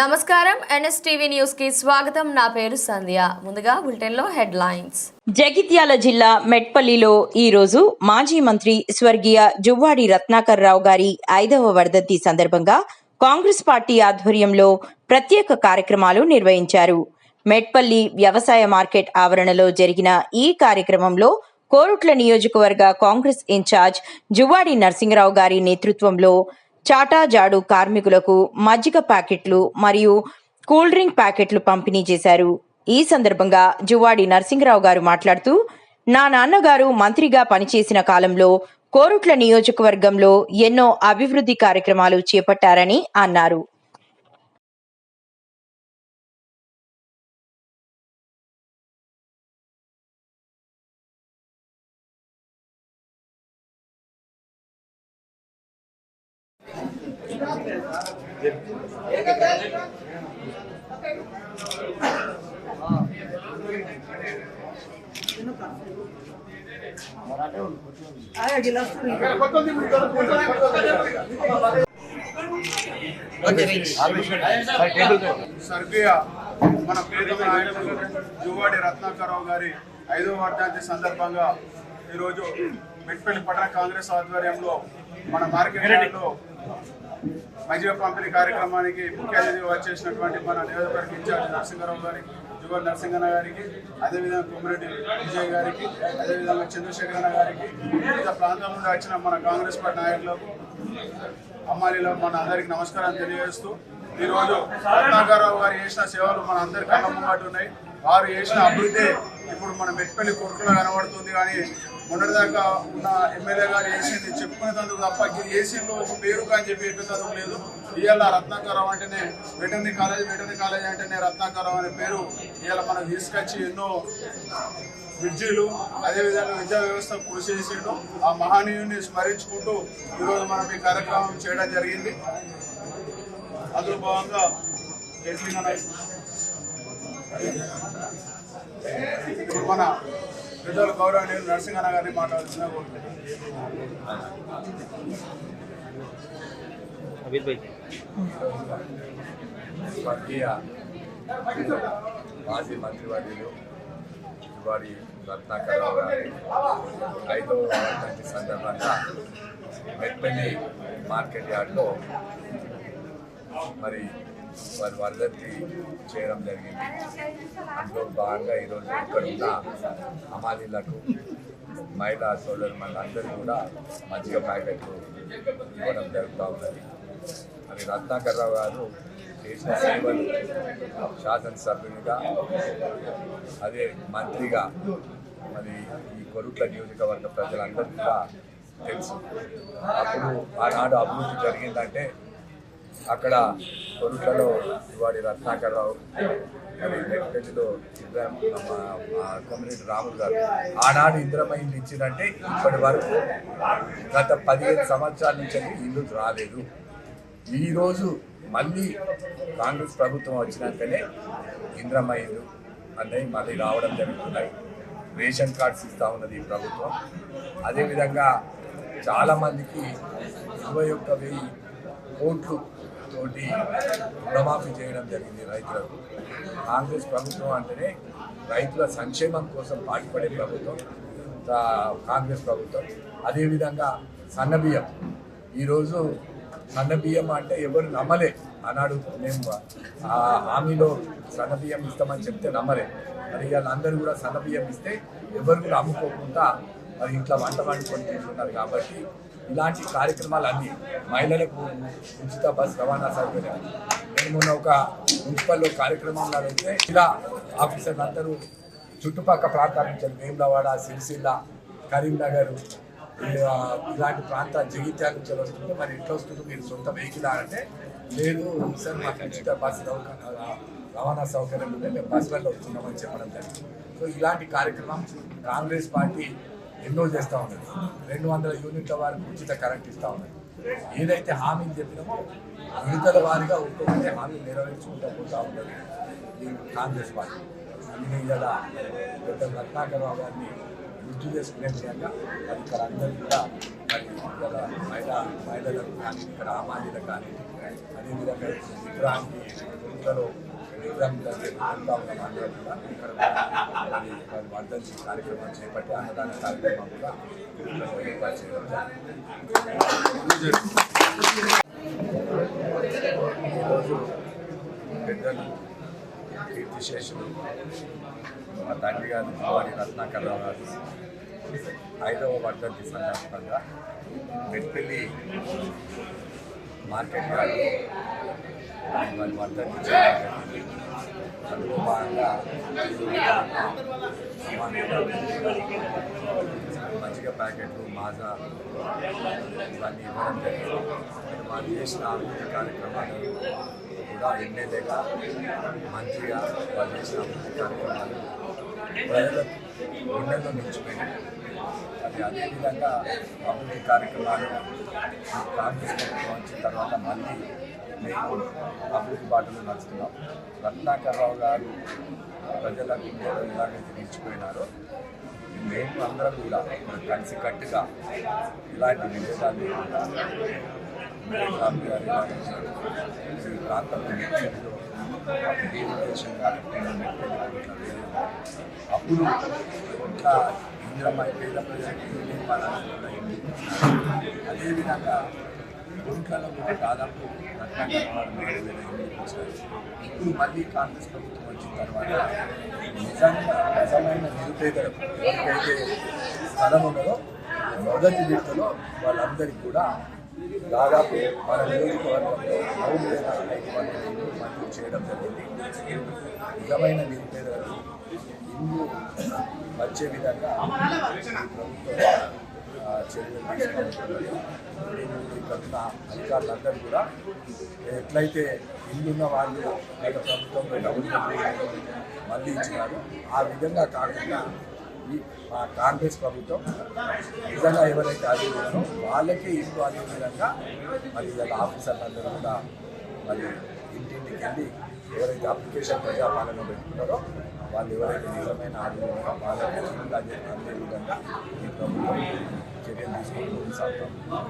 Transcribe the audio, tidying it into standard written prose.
నమస్కారం NSTV news కి స్వాగతం. నా పేరు సంధ్య. ముందుగా బులెటిన్ లో హెడ్లైన్స్. జగిత్యాల జిల్లా మెట్పల్లిలో ఈ రోజు మాజీ మంత్రి స్వర్గీయ జువ్వాడి రత్నాకర్ రావు గారి 5వ వర్ధంతి సందర్భంగా కాంగ్రెస్ పార్టీ ఆధ్వర్యంలో ప్రత్యేక కార్యక్రమాలు నిర్వహించారు. మెట్పల్లి వ్యవసాయ మార్కెట్ ఆవరణలో జరిగిన ఈ కార్యక్రమంలో కోరుట్ల నియోజకవర్గ కాంగ్రెస్ ఇన్ఛార్జ్ జువ్వాడి నరసింగరావు గారి నేతృత్వంలో చాటా జాడు కార్మికులకు మజ్జిగ ప్యాకెట్లు మరియు కూల్ డ్రింక్ ప్యాకెట్లు పంపిణీ చేశారు. ఈ సందర్భంగా జువ్వాడి నరసింగరావు గారు మాట్లాడుతూ, నా నాన్నగారు మంత్రిగా పనిచేసిన కాలంలో కోరుట్ల నియోజకవర్గంలో ఎన్నో అభివృద్ధి కార్యక్రమాలు చేపట్టారని అన్నారు. స్వర్గీయ మన ప్రియతమ నాయకుడు జువ్వాడి రత్నాకరరావు గారి 5వ వర్ధంతి సందర్భంగా ఈరోజు మెట్పల్లి పట్టణ కాంగ్రెస్ ఆధ్వర్యంలో మన మార్కెట్ యార్డ్లో మజ్జిగ పంపిణీ కార్యక్రమానికి ముఖ్య అతిథిగా వచ్చేసినటువంటి మన నియోజకవర్గ ఇన్ఛార్జ్ నరసింగరావు గారికి, జువ్వాడి నరసింగన్న గారికి, అదేవిధంగా కొమ్మిరెడ్డి విజయ్ గారికి, అదేవిధంగా చంద్రశేఖరన్న గారికి, వివిధ ప్రాంతాల నుండి వచ్చిన మన కాంగ్రెస్ పార్టీ నాయకులకు, అమ్మాయిలో మన అందరికి నమస్కారం తెలియజేస్తూ, ఈరోజు రత్నాకరరావు గారు చేసిన సేవలు మన అందరి కళ్ళ ముంగట ఉన్నాయి. వారు చేసిన అభివృద్ధి ఇప్పుడు మన మెట్పల్లి కోర్టులో కనబడుతుంది. కానీ మొన్నటిదాకా ఉన్న ఎమ్మెల్యే గారు చేసింది చెప్పుకునేందుకు తప్ప ఏసీలో ఒక పేరు కానీ చెప్పి ఎట్టుతందుకు లేదు. ఇవాళ రత్నాకరరావు అంటేనే వెటర్నరీ కాలేజ్ అంటేనే రత్నాకరరావు అనే పేరు ఇవాళ మనం తీసుకొచ్చి ఎన్నో బ్రిడ్జీలు, అదేవిధంగా విద్యా వ్యవస్థ కృషి చేసిండు. ఆ మహనీయుని స్మరించుకుంటూ ఈరోజు మనం ఈ కార్యక్రమం చేయడం జరిగింది. అందులో భాగంగా ఇప్పుడు మన పెద్దలు గౌరవనీయులు నరసింగన్న గారిని మాట్లాడుతున్నా స్వర్గీయ మాజీ మంత్రివర్యులు జువ్వాడి రత్నాకరరావు గారి 5వ వర్ధంతి సందర్భంగా మెట్పల్లి మార్కెట్ యార్డ్లో మరి వారి వర్ధంతి చేయడం జరిగింది. అందులో భాగంగా ఈరోజు ఇక్కడ ఉన్న అమాలీలకు, మహిళా సోదరు మనందరూ కూడా మజ్జిగ ప్యాకెట్లు ఇవ్వడం జరుగుతూ ఉన్నది. మరి రత్నాకరరావు గారు చేసిన సేవలు శాసనసభ్యునిగా, అదే మంత్రిగా మరి ఈ కొరుట్ల నియోజకవర్గ ప్రజలందరూ కూడా తెలుసు. అప్పుడు ఆనాడు అభివృద్ధి జరిగిందంటే అక్కడ కొరుట్లలో జువ్వాడి రత్నాకరరావు, మరి మెట్పల్లిలో కొమ్మిరెడ్డి రాములు గారు ఆనాడు ఇందిరమ్మ ఇల్లు ఇచ్చిందంటే ఇప్పటి వరకు గత 15 సంవత్సరాల నుంచి ఇల్లు రాలేదు. ఈరోజు మళ్ళీ కాంగ్రెస్ ప్రభుత్వం వచ్చినాకనే ఇందిరమ్మ ఇల్లు అన్నవి మళ్ళీ రావడం జరుగుతున్నాయి. రేషన్ కార్డ్స్ ఇస్తూ ఉన్నది ఈ ప్రభుత్వం. అదేవిధంగా చాలామందికి 21,000 కోట్లు తోటి రుణమాఫీ చేయడం జరిగింది రైతులకు. కాంగ్రెస్ ప్రభుత్వం అంటేనే రైతుల సంక్షేమం కోసం పాటుపడే ప్రభుత్వం కాంగ్రెస్ ప్రభుత్వం. అదేవిధంగా సన్నబియ్యం, ఈరోజు సన్నబియ్యం అంటే ఎవరు నమ్మలే. ఆనాడు మేము ఆ హామీలో సన్నబియ్యం ఇస్తామని చెప్తే నమ్మలే. మరి వాళ్ళందరూ కూడా సన్నబియ్యం ఇస్తే ఎవరు కూడా అమ్ముకోకుండా మరి ఇంట్లో వంట వండుకొని తింటున్నారు. కాబట్టి ఇలాంటి కార్యక్రమాలు అన్నీ, మహిళలకు ఉచిత బస్ రవాణా సౌకర్యం, నేను మొన్న ఒక మున్సిపల్ కార్యక్రమంలో అయితే ఇలా ఆఫీసర్లు అందరూ చుట్టుపక్కల ప్రాంతాల నుంచి వేములవాడ, సిరిసిల్ల, కరీంనగర్ ఇలాంటి ప్రాంతాలు జగిత్యాల నుంచి వస్తుంటే మరి ఎట్లా వస్తుందో మీరు సొంత వెహికల్ అంటే లేదు సార్, మాకు ఉచిత బస్ రవాణా సౌకర్యం ఉంటే మేము బస్సులలో వస్తున్నామని చెప్పడం జరిగింది. సో ఇలాంటి కార్యక్రమం కాంగ్రెస్ పార్టీ ఎన్నో చేస్తూ ఉన్నది. 200 యూనిట్ల వారికి ఉచిత కరెంట్ ఇస్తూ ఉన్నది. ఏదైతే హామీలు చెప్పినామో విడుదల వారిగా ఒక్కొక్కటి హామీలు నెరవేర్చుకుంటూ పోతూ ఉన్నది ఈ కాంగ్రెస్ పార్టీ. అందుకే ఇలా రత్నాకరరావు గారిని గుర్తు చేసుకునే విధంగా మరి ఇక్కడ అందరూ కూడా మరి మహిళలకు కానీ ఇక్కడ అమ్మాయిలకు కానీ అదేవిధంగా విగ్రహానికి ఇంట్లో విగ్రహం వెళ్తా ఉన్నాం అందరూ కూడా ఇక్కడ వారి వర్ధంతి కార్యక్రమం చేపట్టి అన్నదాన కార్యక్రమం కూడా ఏర్పాటు చేయడం ఈరోజు పెద్దలు కీర్తిశేషులు మా తండ్రి గారు జువ్వాడి రత్నాకరరావు గారు 5వ వర్ధంతి సందర్భంగా మెట్పల్లి మార్కెట్ యార్డు వారి వర్ధంతి చేయడం జరిగింది. అందులో భాగంగా మజ్జిగ ప్యాకెట్లు మాజా ఇవన్నీ ఇవ్వడం జరిగింది. వారు చేసిన అభివృద్ధి కార్యక్రమాలు కూడా ఎమ్మెల్యేగా మంత్రిగా వాళ్ళు చేసిన అభివృద్ధి కార్యక్రమాలు ప్రజల గుండెల్లో నిలిచిపోయినాయి. అదేవిధంగా అభివృద్ధి కార్యక్రమాలు కాంగ్రెస్ ప్రభుత్వం వచ్చిన తర్వాత మళ్ళీ మేము అభివృద్ధి బాటలో నడుస్తున్నాం. రత్నాకరరావు గారు ప్రజల గుండెల్లో ఎలాగైతే నిలిచిపోయినారో మేము అందరం కూడా కలిసి కట్టుగా ఇలాంటి విభేదాలు లేకుండా రామ్ గారు ఇలాగైతే ఈ ప్రాంతంలో నిలిచిలో దేశం అప్పుడు ఇట్లా ఇంద్రమ్మ పేద ప్రజలకు నిర్మాణాలు అదేవిధంగా గుంట్లలో కూడా దాదాపు 4,000 వచ్చారు. ఇప్పుడు మళ్ళీ కాంగ్రెస్ ప్రభుత్వం వచ్చిన తర్వాత నిజమైన నిరుపేదలకు ఎవరికైతే స్థలం ఉన్నదో మొదటి విడతలో వాళ్ళందరికీ కూడా దాదాపు మన నియోజకవర్గంలో 9,500 ఇల్లు మంజూరు చేయడం జరిగింది. నిజమైన నిరుపేదలకు ఇల్లు వచ్చే విధంగా ప్రభుత్వం చర్యలు తీసుకుంటున్నారు. ఇక్కడ ఉన్న అధికారులందరూ కూడా ఎట్లయితే ఇల్లున్న వాళ్ళు గత ప్రభుత్వంలో డబ్బులు మళ్ళీ ఇచ్చినారు ఆ విధంగా కాకుండా ఈ మా కాంగ్రెస్ ప్రభుత్వం నిజంగా ఎవరైతే అడిగారో వాళ్ళకే ఇల్లు అదే విధంగా మరి ఇలా ఆఫీసర్లందరూ కూడా మరి ఇంటింటికి వెళ్ళి ఎవరైతే అప్లికేషన్ ప్రజాపాలన పెట్టుకున్నారో వాళ్ళు ఎవరైతే నిజమైన ఆరోగ్యంగా వాళ్ళకి అందే విధంగా ఈ ప్రభుత్వం చర్యలు తీసుకుంటూ సాగుతాం.